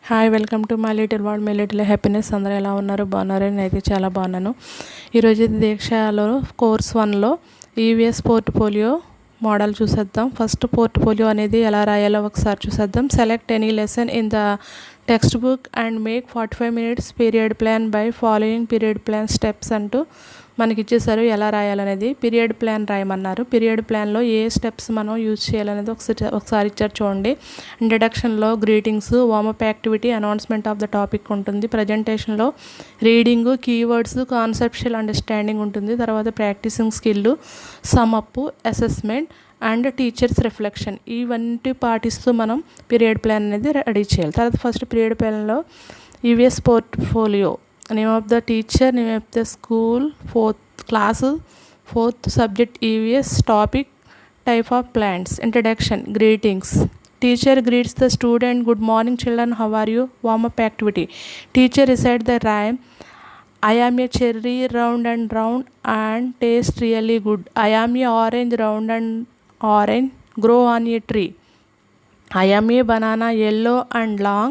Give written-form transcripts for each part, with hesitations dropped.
Hi welcome to my little world my little happiness. అందరూ ఎలా ఉన్నారు? బాగున్నారు? నేనైతే చాలా బాగున్నాను. ఈరోజు దీక్షలో కోర్స్ 1లో ఈవీఎస్ పోర్ట్ఫోలియో మోడల్ చూసేద్దాం. ఫస్ట్ పోర్ట్ఫోలియో అనేది ఎలా రాయాలో ఒకసారి చూసేద్దాం. Select any lesson in the text book and make 45 minutes period plan by following period plan steps అంటూ మనకి ఇచ్చేసారు. ఎలా రాయాలనేది పీరియడ్ ప్లాన్ రాయమన్నారు. పీరియడ్ ప్లాన్లో ఏ స్టెప్స్ మనం యూజ్ చేయాలనేది ఒకసారి ఇచ్చారు చూడండి. ఇంట్రడక్షన్లో greetings, warm up activity, announcement of the topic ఉంటుంది. ప్రజెంటేషన్లో రీడింగ్, కీవర్డ్స్, కాన్సెప్షువల్ అండర్స్టాండింగ్ ఉంటుంది. తర్వాత practising skill, sum up, assessment and teachers reflection ఇవన్నీ పాటిస్తూ మనం పీరియడ్ ప్లాన్ అనేది రెడీ చేయాలి. తర్వాత ఫస్ట్ పీరియడ్ ప్లాన్లో EVS portfolio, name of the teacher, name of the school, 4th class, 4th subject EVS, topic, type of plants, introduction, greetings. Teacher greets the student, good morning children, how are you? Warm up activity. Teacher recite the rhyme, I am a cherry round and taste really good. I am a orange round and orange grow on a tree. I am a banana yellow and long.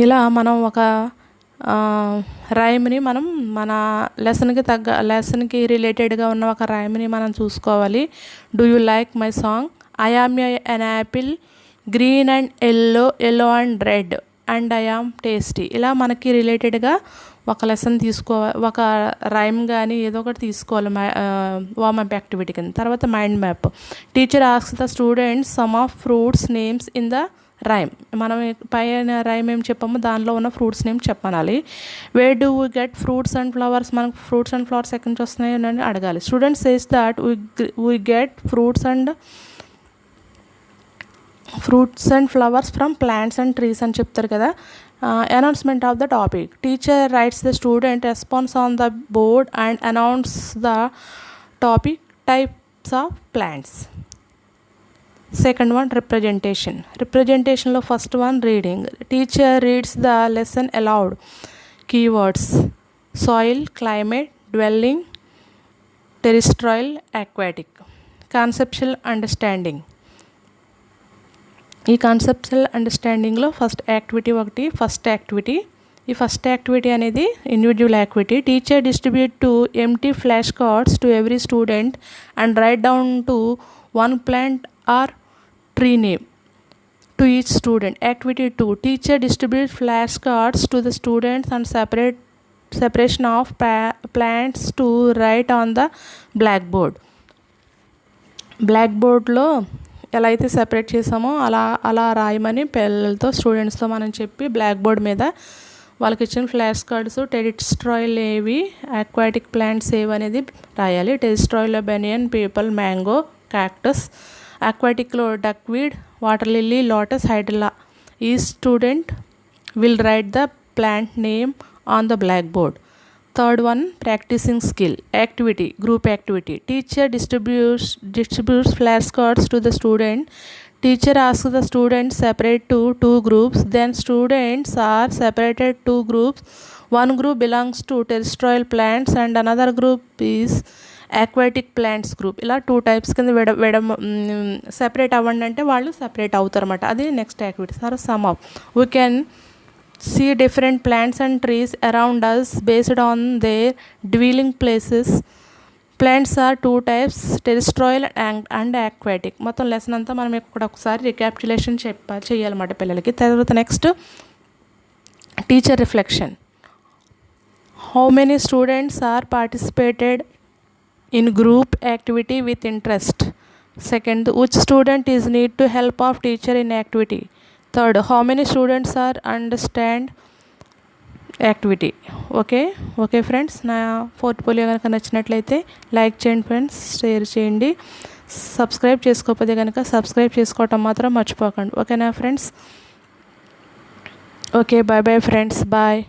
ఇలా మనం ఒక రైమ్ని మనం మన లెసన్కి రిలేటెడ్గా ఉన్న ఒక రైమ్ని మనం చూసుకోవాలి. Do you like my song? I am an apple green and yellow and red and I am tasty. ఇలా మనకి రిలేటెడ్గా ఒక లెసన్ తీసుకోవాలి, ఒక రైమ్ కానీ ఏదో ఒకటి తీసుకోవాలి వార్మప్ యాక్టివిటీ కింద. తర్వాత mind map. Teacher asks the students some of fruits names in the rhyme. మనం పైన రైమ్ ఏం చెప్పామో దానిలో ఉన్న ఫ్రూట్స్ నేమ్ చెప్పనాలి. Where do we get fruits and flowers? మనకు ఫ్రూట్స్ అండ్ ఫ్లవర్స్ ఎక్కడి నుంచి వస్తున్నాయి అని అడగాలి. Student says that we get fruits and flowers from plants and trees అని చెప్తారు కదా. Announcement of the topic. Teacher writes the student response on the board and announce the topic, types of plants. Second one, representation. Representationలో first one reading. Teacher reads the lesson aloud. Keywords soil, climate, dwelling, terrestrial, aquatic. Conceptual understanding. ఈ conceptual అండర్స్టాండింగ్లో first activity ఈ first activity అనేది individual activity. Teacher distribute to empty flash cards to every student and write down to one plant or tree name to each student. Activity 2. Teacher distributes flashcards to the students and separation of plants to write on the blackboard. బ్లాక్బోర్డ్లో ఎలా అయితే separate చేసామో అలా రాయమని పిల్లలతో స్టూడెంట్స్తో మనం చెప్పి blackboard మీద వాళ్ళకి ఇచ్చిన ఫ్లాష్ కార్డ్స్ టెరిస్ట్రాయిల్ ఏవి, అక్వాటిక్ ప్లాంట్స్ ఏవి అనేది రాయాలి. టెరిస్ట్రాయిల్లో బెనియన్, పీపల్, మ్యాంగో, క్యాక్టస్. అక్వాటిక్లో duckweed, water lily, lotus, hydrilla. ఈ student will write the plant name on the black board. Third one, practicing skill activity, group activity. Teacher distributes flash cards to the student. Teacher asks the students separate to two groups. Then students are separated two groups. One group belongs to terrestrial plants and another group is aquatic plants group. ఇలా 2 types కింద separate అవ్వండి అంటే వాళ్ళు separate అవుతారు అన్నమాట. అది next activity. Sir some of. We can see different plants and trees around us based on their dwelling places. Plants are 2 types, terrestrial and aquatic. మొత్తం lesson అంతా మనం ఇక్కడ ఒకసారి రికాప్చులేషన్ చేయాలన్నమాట పిల్లలకి. తర్వాత next teacher reflection. How many students are participated in group activity with interest. Second, which student is need to help of teacher in activity. Third, how many students are understand activity. Okay friends, నా portfolio కనుక నచ్చినట్లయితే like చేయండి friends, share చేయండి. Subscribe చేసుకోకపోతే కనుక subscribe చేసుకోవటం మాత్రం మర్చిపోకండి. ఓకేనా friends? Okay, bye friends, bye.